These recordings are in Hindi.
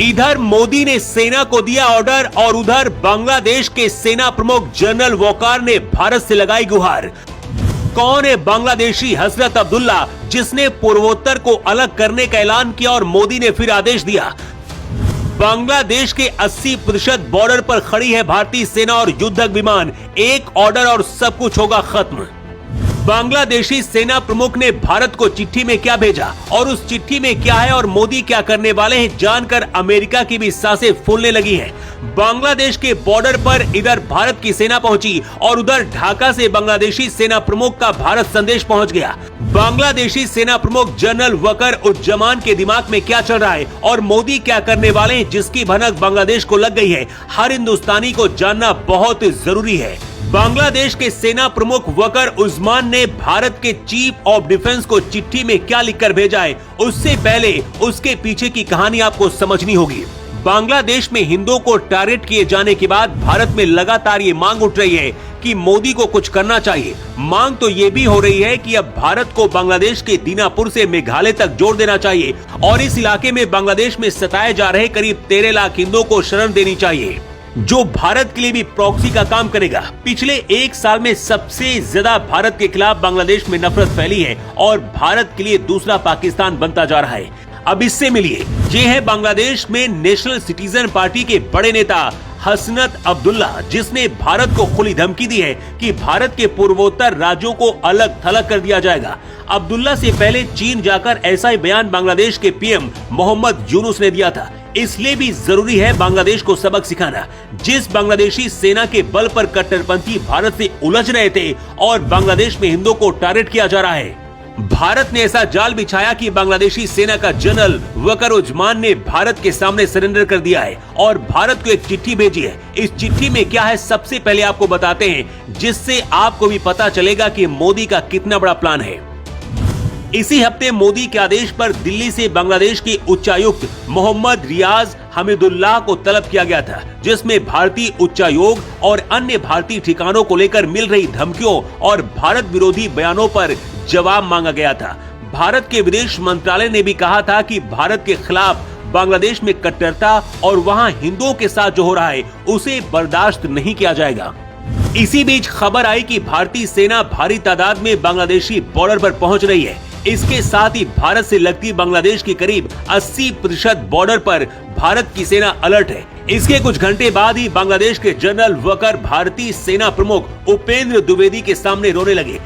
इधर मोदी ने सेना को दिया ऑर्डर और उधर बांग्लादेश के सेना प्रमुख जनरल वकार ने भारत से लगाई गुहार। कौन है बांग्लादेशी हजरत अब्दुल्ला जिसने पूर्वोत्तर को अलग करने का ऐलान किया और मोदी ने फिर आदेश दिया। बांग्लादेश के 80% बॉर्डर पर खड़ी है भारतीय सेना और युद्धक विमान। एक ऑर्डर और सब कुछ होगा खत्म। बांग्लादेशी सेना प्रमुख ने भारत को चिट्ठी में क्या भेजा और उस चिट्ठी में क्या है और मोदी क्या करने वाले हैं, जानकर अमेरिका की भी सांसें फूलने लगी हैं। बांग्लादेश के बॉर्डर पर इधर भारत की सेना पहुंची और उधर ढाका से बांग्लादेशी सेना प्रमुख का भारत संदेश पहुंच गया। बांग्लादेशी सेना प्रमुख जनरल वकर उज्जमान के दिमाग में क्या चल रहा है और मोदी क्या करने वाले हैं, जिसकी भनक बांग्लादेश को लग गई है, हर हिंदुस्तानी को जानना बहुत जरूरी है। बांग्लादेश के सेना प्रमुख वकर उस्मान ने भारत के चीफ ऑफ डिफेंस को चिट्ठी में क्या लिखकर भेजा है, उससे पहले उसके पीछे की कहानी आपको समझनी होगी। बांग्लादेश में हिंदुओं को टारगेट किए जाने के बाद भारत में लगातार ये मांग उठ रही है कि मोदी को कुछ करना चाहिए। मांग तो ये भी हो रही है कि अब भारत को बांग्लादेश के दीनापुर से मेघालय तक जोड़ देना चाहिए और इस इलाके में बांग्लादेश में सताए जा रहे करीब 13 लाख हिंदुओं को शरण देनी चाहिए, जो भारत के लिए भी प्रॉक्सी का काम करेगा। पिछले एक साल में सबसे ज्यादा भारत के खिलाफ बांग्लादेश में नफरत फैली है और भारत के लिए दूसरा पाकिस्तान बनता जा रहा है। अब इससे मिलिए, ये है बांग्लादेश में नेशनल सिटीजन पार्टी के बड़े नेता हसनत अब्दुल्ला, जिसने भारत को खुली धमकी दी है कि भारत के पूर्वोत्तर राज्यों को अलग थलग कर दिया जाएगा। अब्दुल्ला से पहले चीन जाकर ऐसा ही बयान बांग्लादेश के पीएम मोहम्मद यूनुस ने दिया था। इसलिए भी जरूरी है बांग्लादेश को सबक सिखाना। जिस बांग्लादेशी सेना के बल पर कट्टरपंथी भारत से उलझ रहे थे और बांग्लादेश में हिंदुओं को टारगेट किया जा रहा है, भारत ने ऐसा जाल बिछाया कि बांग्लादेशी सेना का जनरल वकर उज्जमान ने भारत के सामने सरेंडर कर दिया है और भारत को एक चिट्ठी भेजी है। इस चिट्ठी में क्या है, सबसे पहले आपको बताते हैं, जिससे आपको भी पता चलेगा कि मोदी का कितना बड़ा प्लान है। इसी हफ्ते मोदी के आदेश पर दिल्ली से बांग्लादेश के उच्चायुक्त मोहम्मद रियाज हमीदुल्लाह को तलब किया गया था, जिसमें भारतीय उच्चायोग और अन्य भारतीय ठिकानों को लेकर मिल रही धमकियों और भारत विरोधी बयानों पर जवाब मांगा गया था। भारत के विदेश मंत्रालय ने भी कहा था कि भारत के खिलाफ बांग्लादेश में कट्टरता और वहां हिंदुओं के साथ जो हो रहा है उसे बर्दाश्त नहीं किया जाएगा। इसी बीच खबर आई कि भारतीय सेना भारी तादाद में बांग्लादेशी बॉर्डर पर पहुंच रही है। इसके साथ ही भारत से लगती बांग्लादेश की करीब 80% बॉर्डर पर भारत की सेना अलर्ट है। इसके कुछ घंटे बाद ही बांग्लादेश के जनरल वकर भारतीय सेना प्रमुख उपेंद्र द्विवेदी के सामने रोने लगे।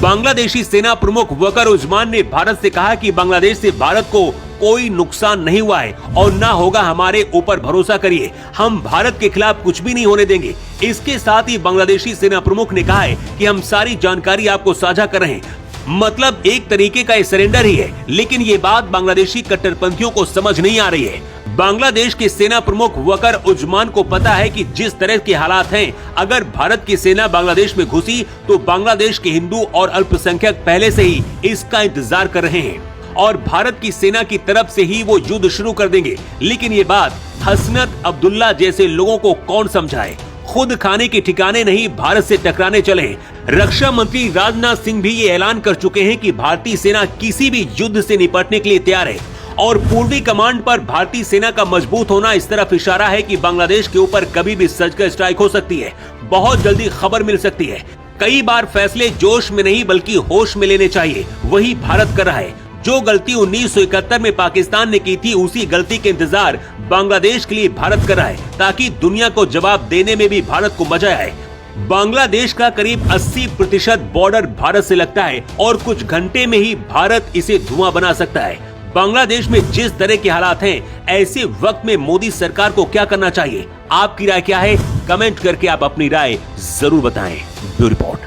बांग्लादेशी सेना प्रमुख वकर उज्जमान ने भारत से कहा कि बांग्लादेश से भारत को कोई नुकसान नहीं हुआ है और ना होगा, हमारे ऊपर भरोसा करिए, हम भारत के खिलाफ कुछ भी नहीं होने देंगे। इसके साथ ही बांग्लादेशी सेना प्रमुख ने कहा है कि हम सारी जानकारी आपको साझा कर रहे हैं, मतलब एक तरीके का सरेंडर ही है। लेकिन ये बात बांग्लादेशी कट्टरपंथियों को समझ नहीं आ रही है। बांग्लादेश के सेना प्रमुख वकर उज्जमान को पता है कि जिस तरह के हालात हैं, अगर भारत की सेना बांग्लादेश में घुसी तो बांग्लादेश के हिंदू और अल्पसंख्यक पहले से ही इसका इंतजार कर रहे हैं और भारत की सेना की तरफ से ही वो युद्ध शुरू कर देंगे। लेकिन ये बात हसनत अब्दुल्ला जैसे लोगों को कौन समझाए, खुद खाने के ठिकाने नहीं भारत से टकराने चले। रक्षा मंत्री राजनाथ सिंह भी ये ऐलान कर चुके हैं कि भारतीय सेना किसी भी युद्ध से निपटने के लिए तैयार है और पूर्वी कमांड पर भारतीय सेना का मजबूत होना इस तरफ इशारा है कि बांग्लादेश के ऊपर कभी भी सर्जिकल स्ट्राइक हो सकती है। बहुत जल्दी खबर मिल सकती है। कई बार फैसले जोश में नहीं बल्कि होश में लेने चाहिए, वही भारत कर रहा है। जो गलती 1971 में पाकिस्तान ने की थी, उसी गलती के इंतजार बांग्लादेश के लिए भारत कर रहा है, ताकि दुनिया को जवाब देने में भी भारत को मजा आए। बांग्लादेश का करीब 80% बॉर्डर भारत से लगता है और कुछ घंटे में ही भारत इसे धुआं बना सकता है। बांग्लादेश में जिस तरह के हालात हैं, ऐसे वक्त में मोदी सरकार को क्या करना चाहिए? आपकी राय क्या है? कमेंट करके आप अपनी राय जरूर बताएं। Bureau report.